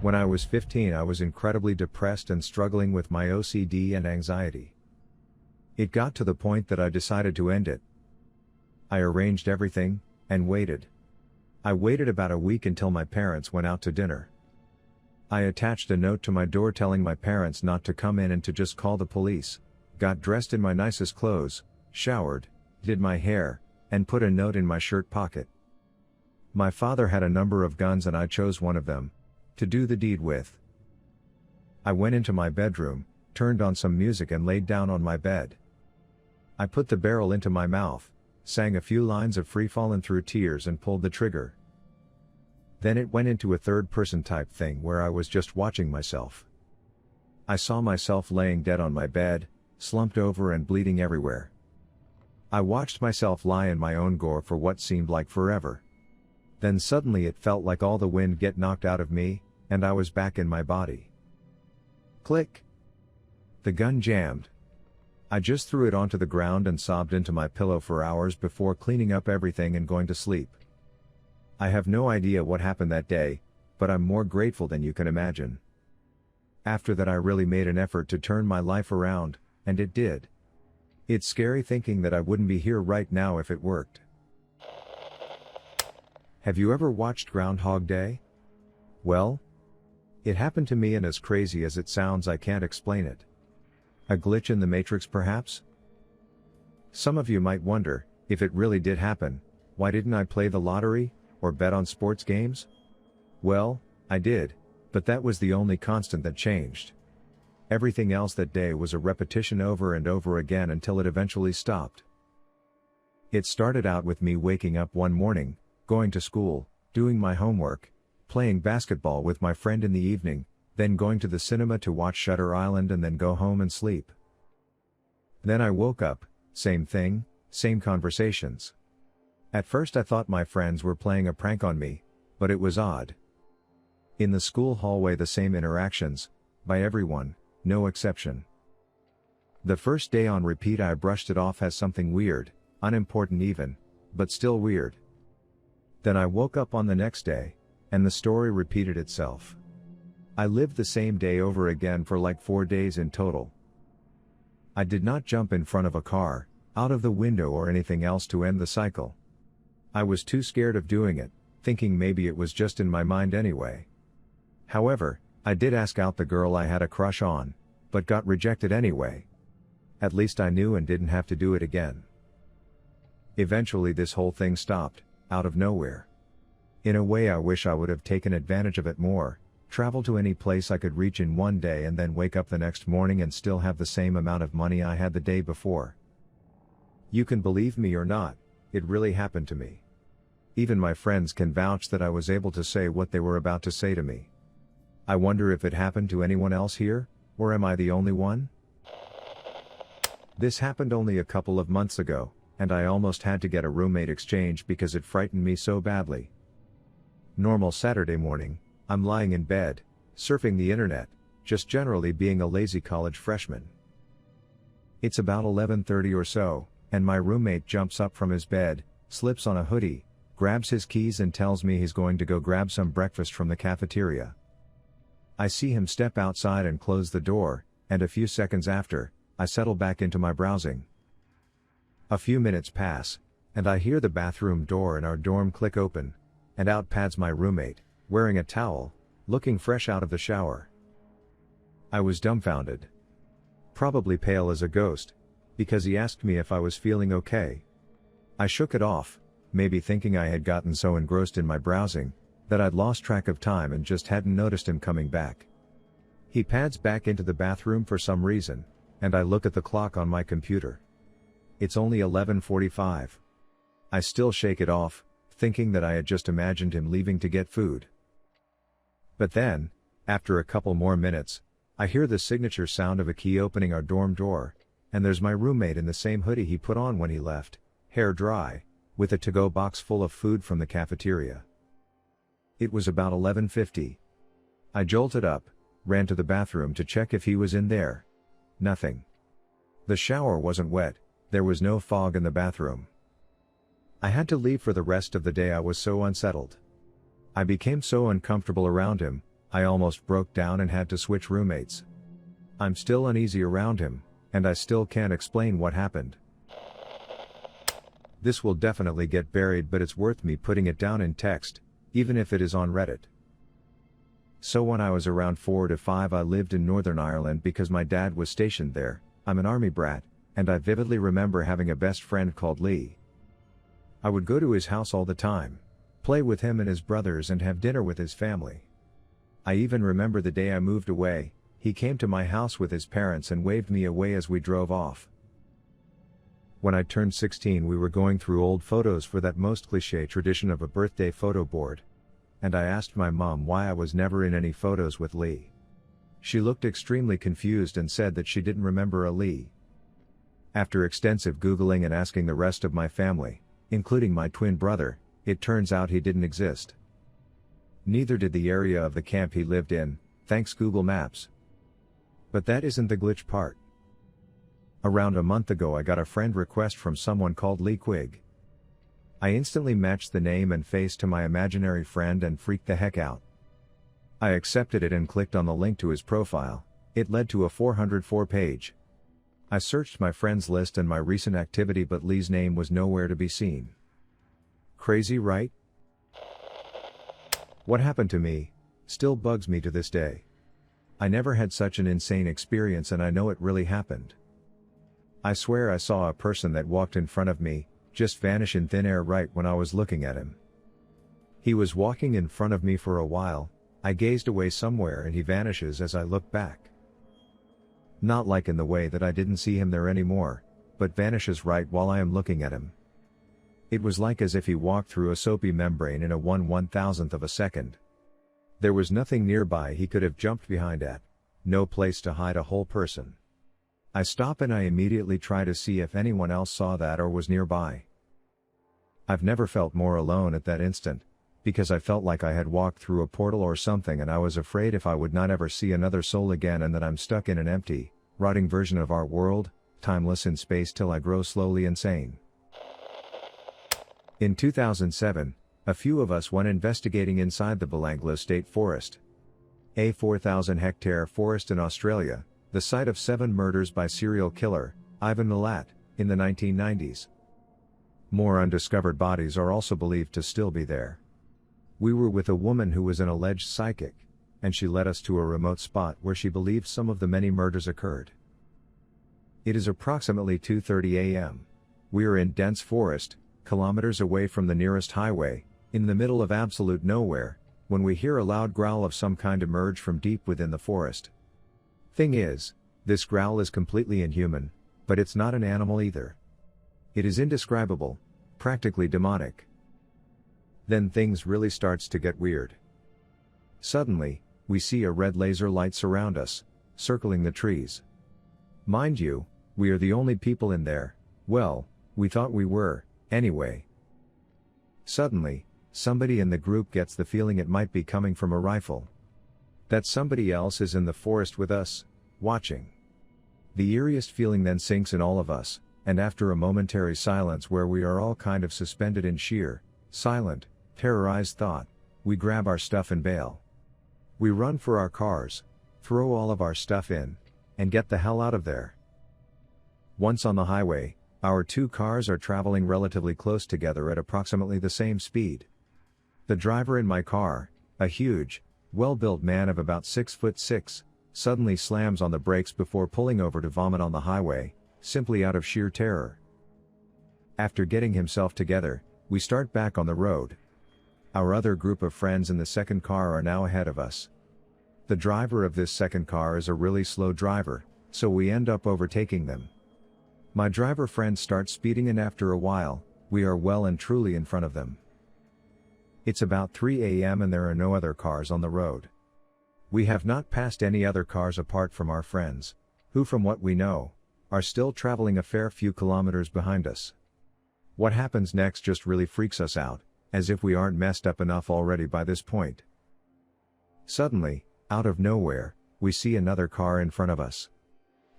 When I was 15, I was incredibly depressed and struggling with my OCD and anxiety. It got to the point that I decided to end it. I arranged everything, and waited. I waited about a week until my parents went out to dinner. I attached a note to my door telling my parents not to come in and to just call the police, got dressed in my nicest clothes, showered, did my hair, and put a note in my shirt pocket. My father had a number of guns and I chose one of them to do the deed with. I went into my bedroom, turned on some music and laid down on my bed. I put the barrel into my mouth, sang a few lines of Free Fallin' Through Tears and pulled the trigger. Then it went into a third-person type thing where I was just watching myself. I saw myself laying dead on my bed, slumped over and bleeding everywhere. I watched myself lie in my own gore for what seemed like forever. Then suddenly it felt like all the wind get knocked out of me, and I was back in my body. Click! The gun jammed. I just threw it onto the ground and sobbed into my pillow for hours before cleaning up everything and going to sleep. I have no idea what happened that day, but I'm more grateful than you can imagine. After that I really made an effort to turn my life around, and it did. It's scary thinking that I wouldn't be here right now if it worked. Have you ever watched Groundhog Day? Well, it happened to me, and as crazy as it sounds, I can't explain it. A glitch in the Matrix, perhaps? Some of you might wonder, if it really did happen, why didn't I play the lottery, or bet on sports games? Well, I did, but that was the only constant that changed. Everything else that day was a repetition over and over again until it eventually stopped. It started out with me waking up one morning, going to school, doing my homework, playing basketball with my friend in the evening, then going to the cinema to watch Shutter Island and then go home and sleep. Then I woke up, same thing, same conversations. At first I thought my friends were playing a prank on me, but it was odd. In the school hallway the same interactions, by everyone, no exception. The first day on repeat I brushed it off as something weird, unimportant even, but still weird. Then I woke up on the next day, and the story repeated itself. I lived the same day over again for like 4 days in total. I did not jump in front of a car, out of the window or anything else to end the cycle. I was too scared of doing it, thinking maybe it was just in my mind anyway. However, I did ask out the girl I had a crush on, but got rejected anyway. At least I knew and didn't have to do it again. Eventually this whole thing stopped, out of nowhere. In a way I wish I would have taken advantage of it more, travel to any place I could reach in one day and then wake up the next morning and still have the same amount of money I had the day before. You can believe me or not, it really happened to me. Even my friends can vouch that I was able to say what they were about to say to me. I wonder if it happened to anyone else here, or am I the only one? This happened only a couple of months ago, and I almost had to get a roommate exchange because it frightened me so badly. Normal Saturday morning, I'm lying in bed, surfing the internet, just generally being a lazy college freshman. It's about 11:30 or so, and my roommate jumps up from his bed, slips on a hoodie, grabs his keys and tells me he's going to go grab some breakfast from the cafeteria. I see him step outside and close the door, and a few seconds after, I settle back into my browsing. A few minutes pass, and I hear the bathroom door in our dorm click open, and out pads my roommate, wearing a towel, looking fresh out of the shower. I was dumbfounded. Probably pale as a ghost, because he asked me if I was feeling okay. I shook it off, maybe thinking I had gotten so engrossed in my browsing, that I'd lost track of time and just hadn't noticed him coming back. He pads back into the bathroom for some reason, and I look at the clock on my computer. It's only 11:45. I still shake it off, thinking that I had just imagined him leaving to get food. But then, after a couple more minutes, I hear the signature sound of a key opening our dorm door, and there's my roommate in the same hoodie he put on when he left, hair dry, with a to-go box full of food from the cafeteria. It was about 11:50. I jolted up, ran to the bathroom to check if he was in there. Nothing. The shower wasn't wet, there was no fog in the bathroom. I had to leave for the rest of the day. I was so unsettled. I became so uncomfortable around him, I almost broke down and had to switch roommates. I'm still uneasy around him, and I still can't explain what happened. This will definitely get buried, but it's worth me putting it down in text, even if it is on Reddit. So when I was around 4 to 5, I lived in Northern Ireland because my dad was stationed there. I'm an army brat, and I vividly remember having a best friend called Lee. I would go to his house all the time, play with him and his brothers and have dinner with his family. I even remember the day I moved away, he came to my house with his parents and waved me away as we drove off. When I turned 16, we were going through old photos for that most cliché tradition of a birthday photo board, and I asked my mom why I was never in any photos with Lee. She looked extremely confused and said that she didn't remember a Lee. After extensive Googling and asking the rest of my family, including my twin brother, it turns out he didn't exist. Neither did the area of the camp he lived in, thanks Google Maps. But that isn't the glitch part. Around a month ago, I got a friend request from someone called Lee Quigg. I instantly matched the name and face to my imaginary friend and freaked the heck out. I accepted it and clicked on the link to his profile. It led to a 404 page. I searched my friends list and my recent activity, but Lee's name was nowhere to be seen. Crazy, right? What happened to me still bugs me to this day. I never had such an insane experience, and I know it really happened. I swear I saw a person that walked in front of me just vanish in thin air right when I was looking at him. He was walking in front of me for a while, I gazed away somewhere and he vanishes as I look back. Not like in the way that I didn't see him there anymore, but vanishes right while I am looking at him. It was like as if he walked through a soapy membrane in a 1/1000th of a second. There was nothing nearby he could have jumped behind at, no place to hide a whole person. I stop and I immediately try to see if anyone else saw that or was nearby. I've never felt more alone at that instant, because I felt like I had walked through a portal or something, and I was afraid if I would not ever see another soul again and that I'm stuck in an empty, rotting version of our world, timeless in space till I grow slowly insane. In 2007, a few of us went investigating inside the Belanglo State Forest, a 4,000-hectare forest in Australia, the site of 7 murders by serial killer, Ivan Milat, in the 1990s. More undiscovered bodies are also believed to still be there. We were with a woman who was an alleged psychic, and she led us to a remote spot where she believed some of the many murders occurred. It is approximately 2:30 a.m. We are in dense forest, kilometers away from the nearest highway, in the middle of absolute nowhere, when we hear a loud growl of some kind emerge from deep within the forest. Thing is, this growl is completely inhuman, but it's not an animal either. It is indescribable, practically demonic. Then things really starts to get weird. Suddenly, we see a red laser light surround us, circling the trees. Mind you, we are the only people in there. Well, we thought we were, anyway. Suddenly, somebody in the group gets the feeling it might be coming from a rifle. That somebody else is in the forest with us, watching. The eeriest feeling then sinks in all of us, and after a momentary silence where we are all kind of suspended in sheer, silent, terrorized thought, we grab our stuff and bail. We run for our cars, throw all of our stuff in, and get the hell out of there. Once on the highway, our 2 cars are traveling relatively close together at approximately the same speed. The driver in my car, a huge, well-built man of about 6'6", suddenly slams on the brakes before pulling over to vomit on the highway, simply out of sheer terror. After getting himself together, we start back on the road. Our other group of friends in the second car are now ahead of us. The driver of this second car is a really slow driver, so we end up overtaking them. My driver friend starts speeding, and after a while, we are well and truly in front of them. It's about 3 a.m. and there are no other cars on the road. We have not passed any other cars apart from our friends, who from what we know, are still traveling a fair few kilometers behind us. What happens next just really freaks us out, as if we aren't messed up enough already by this point. Suddenly, out of nowhere, we see another car in front of us.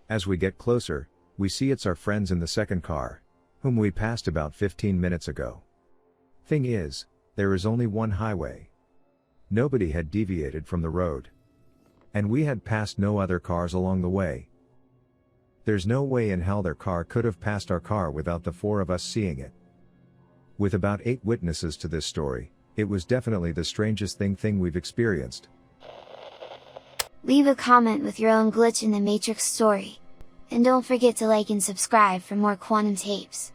As we get closer, we see it's our friends in the second car, whom we passed about 15 minutes ago. Thing is, there is only one highway. Nobody had deviated from the road. And we had passed no other cars along the way. There's no way in hell their car could have passed our car without the four of us seeing it. With about 8 witnesses to this story, it was definitely the strangest thing we've experienced. Leave a comment with your own glitch in the Matrix story. And don't forget to like and subscribe for more quantum tapes.